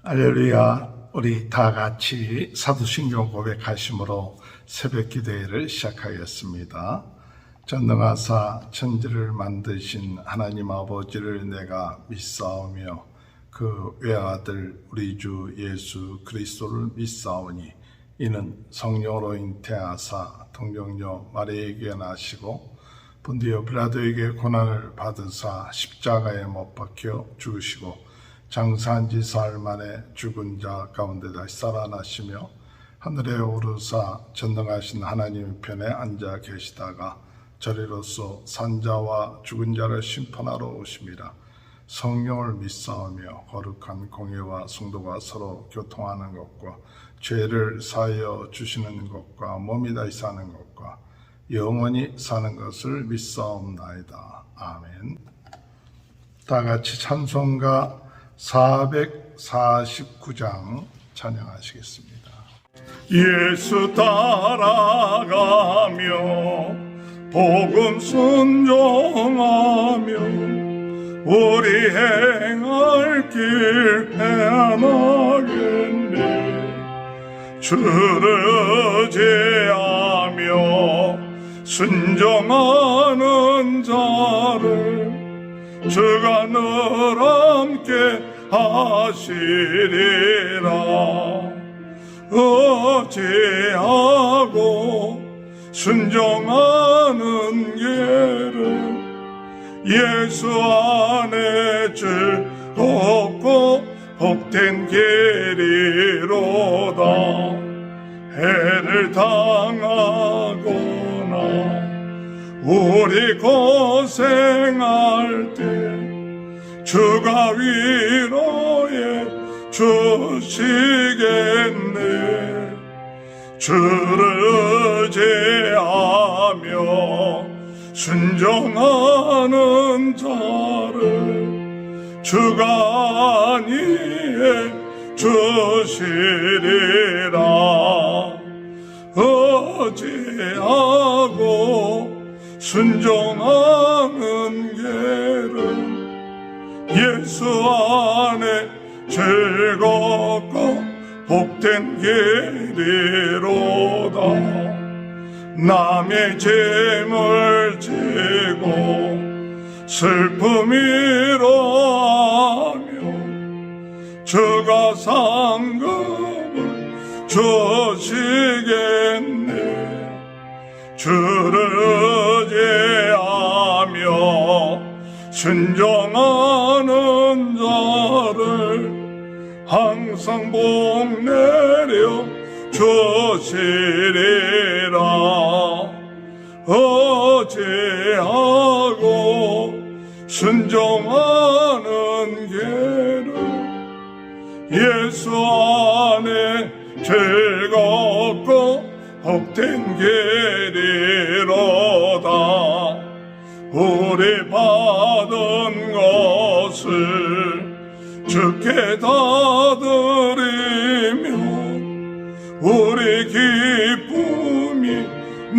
할렐루야. 우리 다 같이 사도신경 고백하심으로 새벽 기도회를 시작하겠습니다. 전능하사 천지를 만드신 하나님 아버지를 내가 믿사오며 그 외아들 우리 주 예수 그리스도를 믿사오니 이는 성령으로 잉태하사 동정녀 마리아에게 나시고 본디오 빌라도에게 고난을 받으사 십자가에 못 박혀 죽으시고 장사한 지 사흘 만에 죽은 자 가운데 다시 살아나시며 하늘에 오르사 전능하신 하나님 편에 앉아 계시다가 저리로서 산자와 죽은 자를 심판하러 오심이라. 성령을 믿사오며 거룩한 공예와 성도가 서로 교통하는 것과 죄를 사하여 주시는 것과 몸이 다시 사는 것과 영원히 사는 것을 믿사옵나이다. 아멘. 다 같이 찬송가 449장 찬양하시겠습니다. 예수 따라가며 복음 순종하며 우리 행할 길 헤아나겠네. 주를 의지하며 순종하는 자를 주가 늘 함께 하시리라. 어찌하고 순종하는 길은 예수 안에 즐겁고 복된 길이로다. 해를 당하거나 우리 고생할 때 주가 위로해 주시겠네. 주를 의지하며 순종하는 자를 주가 안위해 주시리라. 어찌하고 순종하는 길은 예수 안에 즐겁고 복된 길이로다. 남의 짐을 지고 슬픔 위로하며 주가 상급을 주시겠네. 주를 의지하며 순종하는 자를 항상 복 내려 주시리라. 어찌하고 순종하는 길은 예수 안에 즐겁고 복된 길이로다. 우리 받은 것을 주께 다 드리면 우리 기쁨이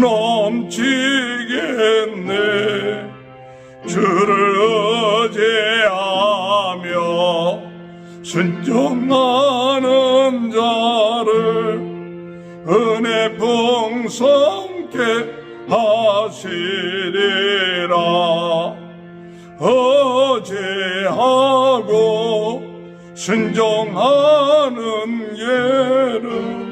넘치겠네. 주를 의지하며 순종하는 자를 은혜 풍성케 하시리라. 어찌하고 순종하는 길은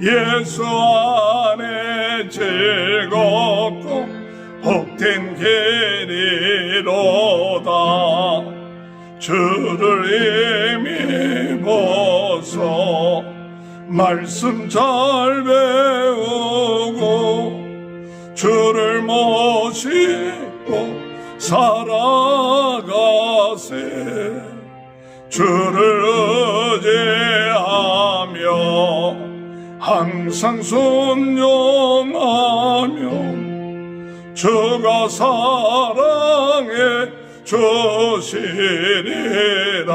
예수 안에 즐겁고 복된 길이로다. 주를 이미 보소 말씀 잘 배우고 주를 모시고 살아가세. 주를 의지하며 항상 순종하면 주가 사랑해 주시리라.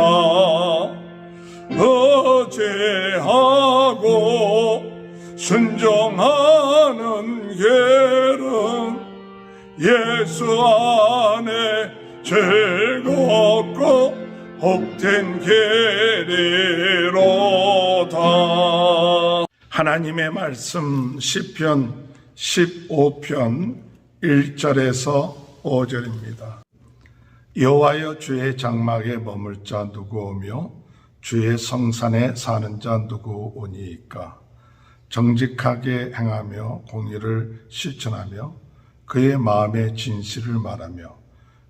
어찌하고 순종하는 길은 예수 안에 즐겁고 복된 길이로다. 하나님의 말씀 시편 15편 1절에서 5절입니다. 여호와여, 주의 장막에 머물 자 누구오며 주의 성산에 사는 자 누구오니이까. 정직하게 행하며 공의를 실천하며 그의 마음에 진실을 말하며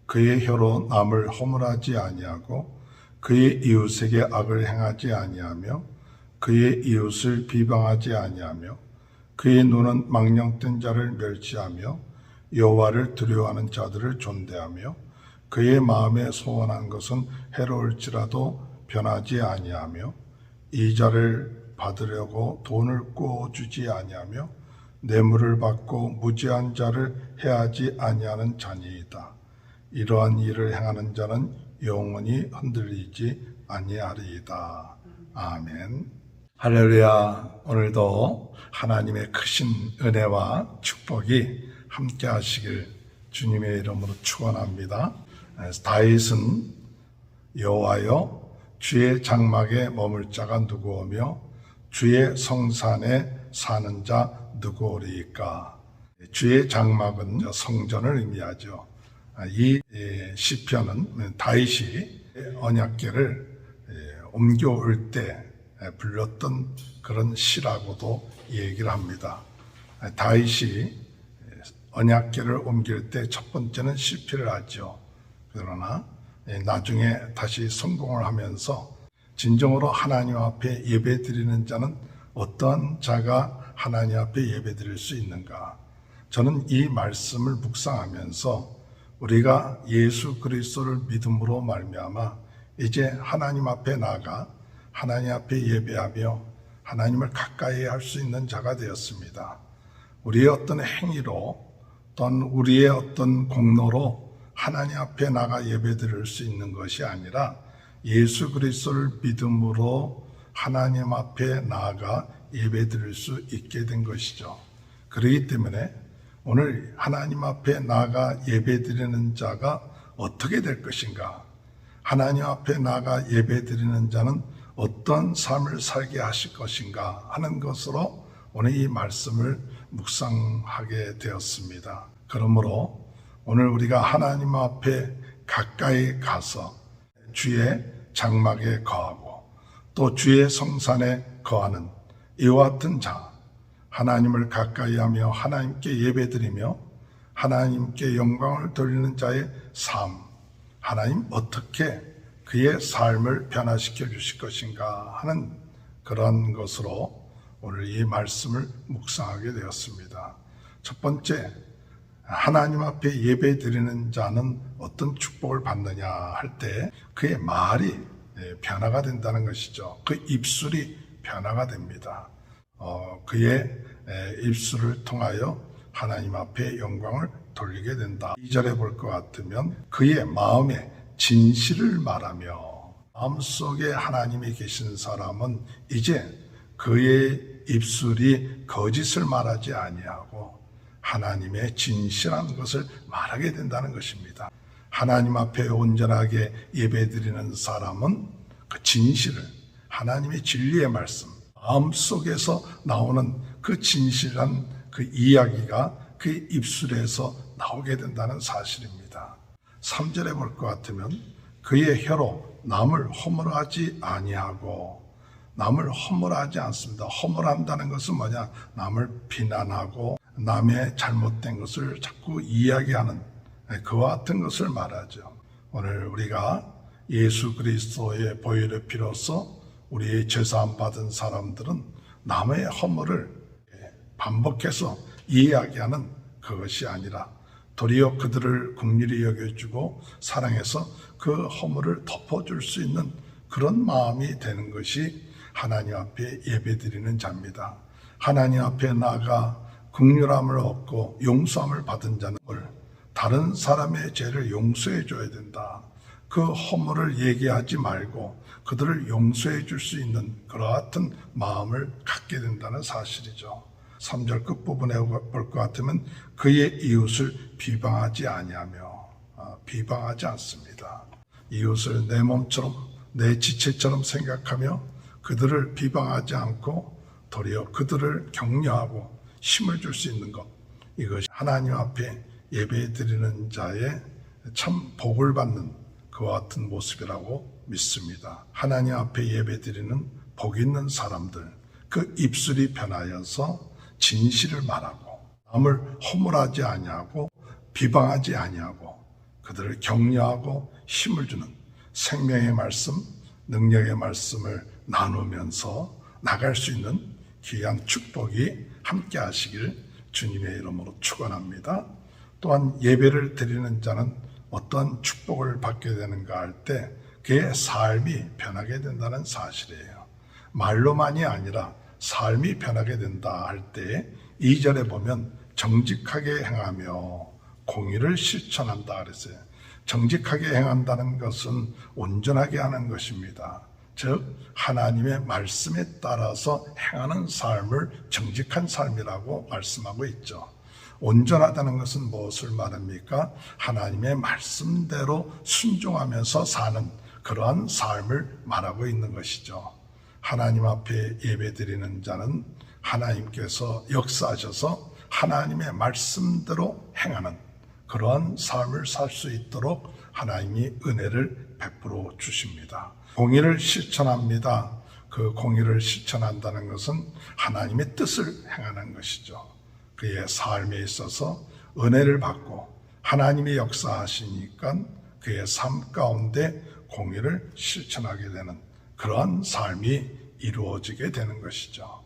그의 혀로 남을 허물하지 아니하고 그의 이웃에게 악을 행하지 아니하며 그의 이웃을 비방하지 아니하며 그의 눈은 망령된 자를 멸시하며 여호와를 두려워하는 자들을 존대하며 그의 마음에 소원한 것은 해로울지라도 변하지 아니하며 이자를 받으려고 돈을 꾸어주지 아니하며 뇌물을 받고 무지한 자를 해하지 아니하는 자니이다. 이러한 일을 행하는 자는 영원히 흔들리지 아니하리이다. 아멘. 할렐루야. 오늘도 하나님의 크신 은혜와 축복이 함께 하시길 주님의 이름으로 축원합니다. 다윗은 여호와여, 주의 장막에 머물 자가 누구오며 주의 성산에 사는 자 누구오리이까. 주의 장막은 성전을 의미하죠. 이 시편은 다윗이 언약궤를 옮겨올 때 불렀던 그런 시라고도 얘기를 합니다. 다윗이 언약궤를 옮길 때 첫 번째는 실패를 하죠. 그러나 나중에 다시 성공을 하면서 진정으로 하나님 앞에 예배 드리는 자는 어떠한 자가 하나님 앞에 예배 드릴 수 있는가? 저는 이 말씀을 묵상하면서 우리가 예수 그리스도를 믿음으로 말미암아 이제 하나님 앞에 나아가 하나님 앞에 예배하며 하나님을 가까이 할 수 있는 자가 되었습니다. 우리의 어떤 행위로 또는 우리의 어떤 공로로 하나님 앞에 나가 예배 드릴 수 있는 것이 아니라 예수 그리스도를 믿음으로 하나님 앞에 나아가 예배 드릴 수 있게 된 것이죠. 그렇기 때문에 오늘 하나님 앞에 나아가 예배 드리는 자가 어떻게 될 것인가? 하나님 앞에 나아가 예배 드리는 자는 어떤 삶을 살게 하실 것인가 하는 것으로 오늘 이 말씀을 묵상하게 되었습니다. 그러므로 오늘 우리가 하나님 앞에 가까이 가서 주의 장막에 거하고 또 주의 성산에 거하는 이와 같은 자, 하나님을 가까이 하며 하나님께 예배드리며 하나님께 영광을 돌리는 자의 삶, 하나님 어떻게 그의 삶을 변화시켜 주실 것인가 하는 그런 것으로 오늘 이 말씀을 묵상하게 되었습니다. 첫 번째, 하나님 앞에 예배드리는 자는 어떤 축복을 받느냐 할 때 그의 말이 변화가 된다는 것이죠. 그 입술이 변화가 됩니다. 그의 입술을 통하여 하나님 앞에 영광을 돌리게 된다. 2절에 볼 것 같으면 그의 마음에 진실을 말하며, 마음속에 하나님이 계신 사람은 이제 그의 입술이 거짓을 말하지 아니하고 하나님의 진실한 것을 말하게 된다는 것입니다. 하나님 앞에 온전하게 예배드리는 사람은 그 진실을, 하나님의 진리의 말씀, 마음속에서 나오는 그 진실한 그 이야기가 그의 입술에서 나오게 된다는 사실입니다. 3절에 볼 것 같으면 그의 혀로 남을 허물하지 아니하고, 남을 허물하지 않습니다. 허물한다는 것은 뭐냐? 남을 비난하고 남의 잘못된 것을 자꾸 이야기하는 그와 같은 것을 말하죠. 오늘 우리가 예수 그리스도의 보혈의 피로써 우리의 죄사함 받은 사람들은 남의 허물을 반복해서 이야기하는 그것이 아니라 도리어 그들을 긍휼히 여겨주고 사랑해서 그 허물을 덮어줄 수 있는 그런 마음이 되는 것이 하나님 앞에 예배드리는 자입니다. 하나님 앞에 나아가 긍휼함을 얻고 용서함을 받은 자는 다른 사람의 죄를 용서해 줘야 된다. 그 허물을 얘기하지 말고 그들을 용서해 줄 수 있는 그와 같은 마음을 갖게 된다는 사실이죠. 3절 끝부분에 볼 것 같으면 그의 이웃을 비방하지 아니하며, 비방하지 않습니다. 이웃을 내 몸처럼 내 지체처럼 생각하며 그들을 비방하지 않고 도리어 그들을 격려하고 힘을 줄 수 있는 것, 이것이 하나님 앞에 예배드리는 자의 참 복을 받는 그와 같은 모습이라고 믿습니다. 하나님 앞에 예배드리는 복 있는 사람들, 그 입술이 변하여서 진실을 말하고 남을 허물하지 아니하고 비방하지 아니하고 그들을 격려하고 힘을 주는 생명의 말씀, 능력의 말씀을 나누면서 나갈 수 있는 귀한 축복이 함께 하시길 주님의 이름으로 축원합니다. 또한 예배를 드리는 자는 어떠한 축복을 받게 되는가 할 때 그의 삶이 변하게 된다는 사실이에요. 말로만이 아니라 삶이 변하게 된다 할 때 2절에 보면 정직하게 행하며 공의를 실천한다 그랬어요. 정직하게 행한다는 것은 온전하게 하는 것입니다. 즉 하나님의 말씀에 따라서 행하는 삶을 정직한 삶이라고 말씀하고 있죠. 온전하다는 것은 무엇을 말합니까? 하나님의 말씀대로 순종하면서 사는 그러한 삶을 말하고 있는 것이죠. 하나님 앞에 예배드리는 자는 하나님께서 역사하셔서 하나님의 말씀대로 행하는 그러한 삶을 살 수 있도록 하나님이 은혜를 베풀어 주십니다. 공의를 실천합니다. 그 공의를 실천한다는 것은 하나님의 뜻을 행하는 것이죠. 그의 삶에 있어서 은혜를 받고 하나님이 역사하시니까 그의 삶 가운데 공의를 실천하게 되는 그러한 삶이 이루어지게 되는 것이죠.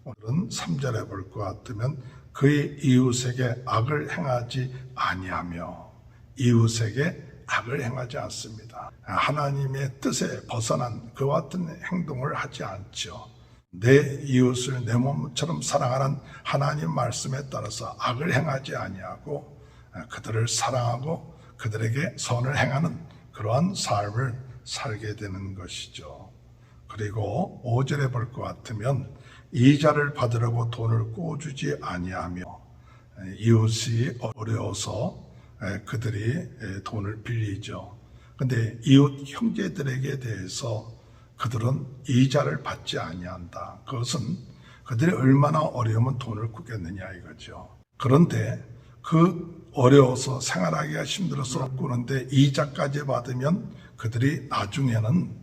오늘은 3절에 볼 것 같으면 그의 이웃에게 악을 행하지 아니하며, 이웃에게 악을 행하지 않습니다. 하나님의 뜻에 벗어난 그와 같은 행동을 하지 않죠. 내 이웃을 내 몸처럼 사랑하는 하나님 말씀에 따라서 악을 행하지 아니하고 그들을 사랑하고 그들에게 선을 행하는 그러한 삶을 살게 되는 것이죠. 그리고 5절에 볼 것 같으면 이자를 받으려고 돈을 꾸어주지 아니하며, 이웃이 어려워서 그들이 돈을 빌리죠. 그런데 이웃 형제들에게 대해서 그들은 이자를 받지 아니한다. 그것은 그들이 얼마나 어려우면 돈을 꾸겠느냐 이거죠. 그런데 그 어려워서 생활하기가 힘들어서 꾸는데 이자까지 받으면 그들이 나중에는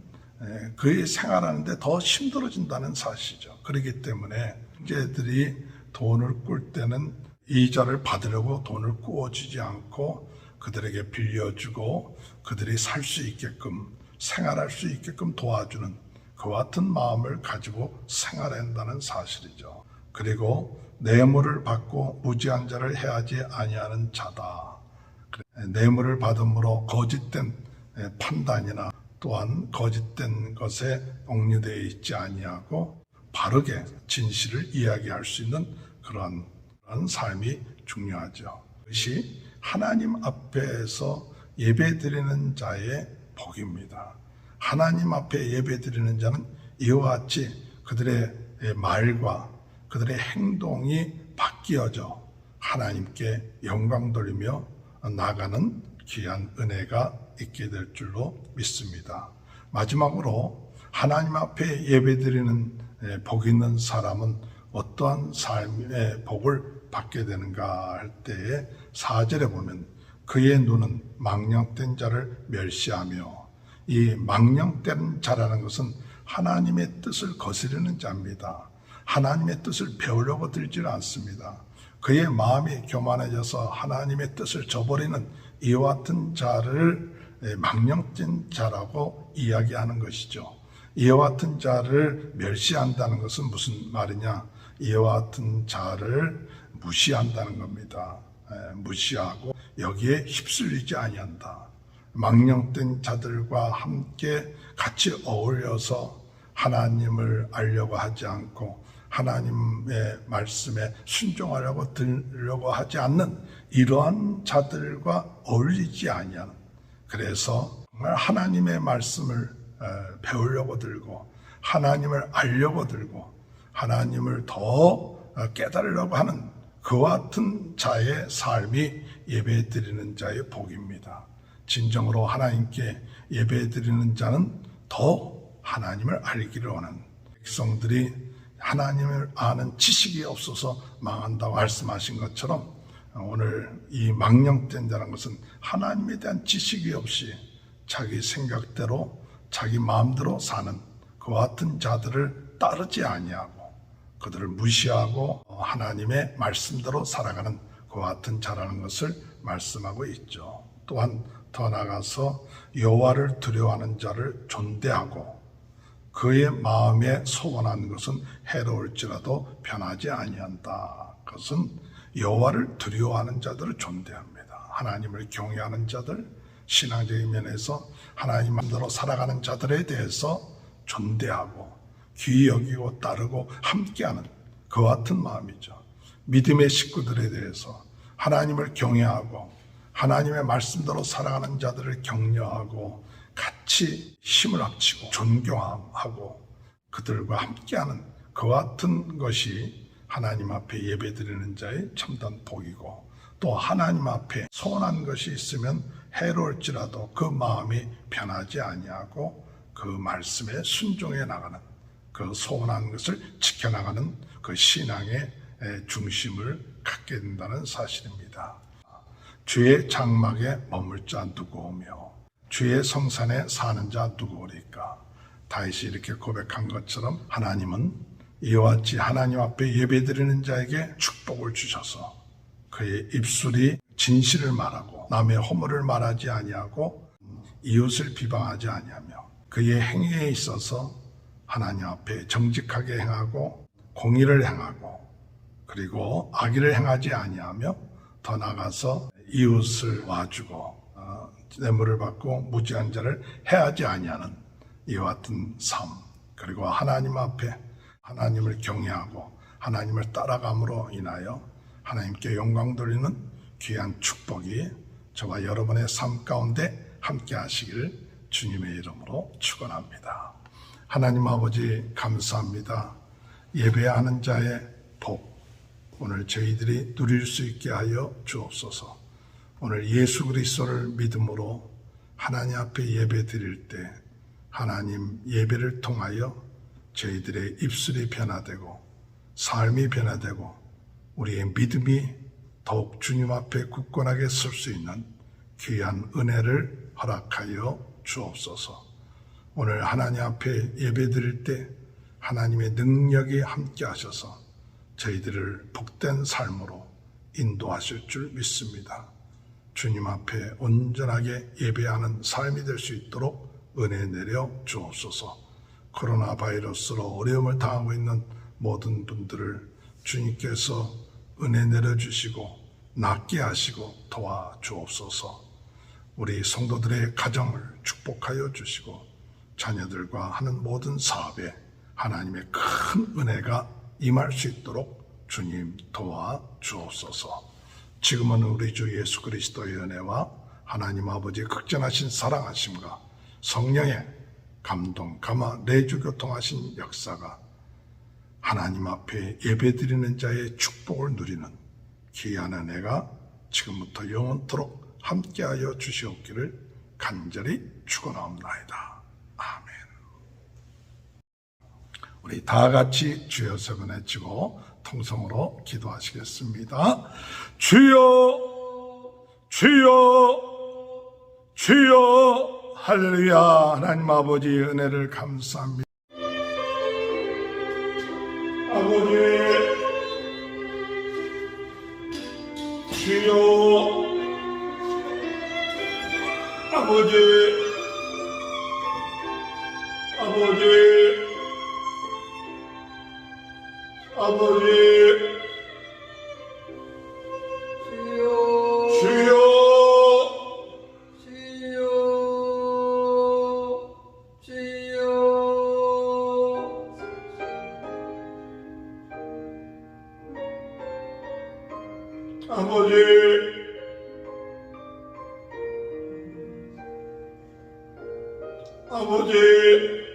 그의 생활하는데 더 힘들어진다는 사실이죠. 그렇기 때문에 형제들이 돈을 꿀 때는 이자를 받으려고 돈을 꾸어주지 않고 그들에게 빌려주고 그들이 살 수 있게끔 생활할 수 있게끔 도와주는 그와 같은 마음을 가지고 생활한다는 사실이죠. 그리고 뇌물을 받고 무지한 자를 해하지 아니하는 자다. 뇌물을 받음으로 거짓된 판단이나 또한 거짓된 것에 옥류되어 있지 아니하고 바르게 진실을 이야기할 수 있는 그런 삶이 중요하죠. 그것이 하나님 앞에서 예배드리는 자의 복입니다. 하나님 앞에 예배드리는 자는 이와 같이 그들의 말과 그들의 행동이 바뀌어져 하나님께 영광 돌리며 나가는 귀한 은혜가 있게 될 줄로 믿습니다. 마지막으로 하나님 앞에 예배드리는 복 있는 사람은 어떠한 삶의 복을 받게 되는가 할 때에 4절에 보면 그의 눈은 망령된 자를 멸시하며, 이 망령된 자라는 것은 하나님의 뜻을 거스르는 자입니다. 하나님의 뜻을 배우려고 들지는 않습니다. 그의 마음이 교만해져서 하나님의 뜻을 저버리는 이와 같은 자를 망령된 자라고 이야기하는 것이죠. 이와 같은 자를 멸시한다는 것은 무슨 말이냐? 이와 같은 자를 무시한다는 겁니다. 무시하고 여기에 휩쓸리지 아니한다. 망령된 자들과 함께 같이 어울려서 하나님을 알려고 하지 않고 하나님의 말씀에 순종하려고 들으려고 하지 않는 이러한 자들과 어울리지 아니하는, 그래서 정말 하나님의 말씀을 배우려고 들고 하나님을 알려고 들고 하나님을 더 깨달으려고 하는 그와 같은 자의 삶이 예배드리는 자의 복입니다. 진정으로 하나님께 예배드리는 자는 더 하나님을 알기를 원하는 백성들이 하나님을 아는 지식이 없어서 망한다고 말씀하신 것처럼 오늘 이 망령된 자라는 것은 하나님에 대한 지식이 없이 자기 생각대로 자기 마음대로 사는 그와 같은 자들을 따르지 아니하고 그들을 무시하고 하나님의 말씀대로 살아가는 그와 같은 자라는 것을 말씀하고 있죠. 또한 더 나아가서 여호와를 두려워하는 자를 존대하고 그의 마음에 소원한 것은 해로울지라도 변하지 아니한다. 그것은 여호와를 두려워하는 자들을 존대합니다. 하나님을 경외하는 자들, 신앙적인 면에서 하나님 마음대로 살아가는 자들에 대해서 존대하고 귀히 여기고 따르고 함께하는 그와 같은 마음이죠. 믿음의 식구들에 대해서 하나님을 경외하고 하나님의 말씀대로 살아가는 자들을 격려하고 같이 힘을 합치고 존경하고 그들과 함께하는 그와 같은 것이 하나님 앞에 예배드리는 자의 참된 복이고 또 하나님 앞에 소원한 것이 있으면 해로울지라도 그 마음이 변하지 아니하고 그 말씀에 순종해 나가는 그 소원한 것을 지켜나가는 그 신앙의 중심을 갖게 된다는 사실입니다. 주의 장막에 머물 자 누구 오며 주의 성산에 사는 자 누구 오리까? 다윗이 이렇게 고백한 것처럼 하나님은 이와 같이 하나님 앞에 예배드리는 자에게 축복을 주셔서 그의 입술이 진실을 말하고 남의 허물을 말하지 아니하고 이웃을 비방하지 아니하며 그의 행위에 있어서 하나님 앞에 정직하게 행하고 공의를 행하고 그리고 악의를 행하지 아니하며 더 나아가서 이웃을 와주고 뇌물을 받고 무지한 자를 해하지 아니하는 이와 같은 삶 그리고 하나님 앞에 하나님을 경외하고 하나님을 따라감으로 인하여 하나님께 영광 돌리는 귀한 축복이 저와 여러분의 삶 가운데 함께 하시기를 주님의 이름으로 축원합니다. 하나님 아버지 감사합니다. 예배하는 자의 복 오늘 저희들이 누릴 수 있게 하여 주옵소서. 오늘 예수 그리스도를 믿음으로 하나님 앞에 예배 드릴 때 하나님 예배를 통하여 저희들의 입술이 변화되고 삶이 변화되고 우리의 믿음이 더욱 주님 앞에 굳건하게 설 수 있는 귀한 은혜를 허락하여 주옵소서. 오늘 하나님 앞에 예배 드릴 때 하나님의 능력이 함께 하셔서 저희들을 복된 삶으로 인도하실 줄 믿습니다. 주님 앞에 온전하게 예배하는 삶이 될 수 있도록 은혜 내려 주옵소서. 코로나 바이러스로 어려움을 당하고 있는 모든 분들을 주님께서 은혜 내려주시고 낫게 하시고 도와주옵소서. 우리 성도들의 가정을 축복하여 주시고 자녀들과 하는 모든 사업에 하나님의 큰 은혜가 임할 수 있도록 주님 도와주옵소서. 지금은 우리 주 예수 그리스도의 은혜와 하나님 아버지의 극전하신 사랑하심과 성령의 감동, 감화, 내주 교통하신 역사가 하나님 앞에 예배드리는 자의 축복을 누리는 귀한 은혜가 지금부터 영원토록 함께하여 주시옵기를 간절히 축원하옵나이다. 아멘. 우리 다 같이 주여 세 번 외치고 통성으로 기도하시겠습니다. 주여, 주여, 주여. 할렐루야. 하나님 아버지 은혜를 감사합니다. 아버지 주여 아버지 아버지 아버지 주여 주여 아버지 아버지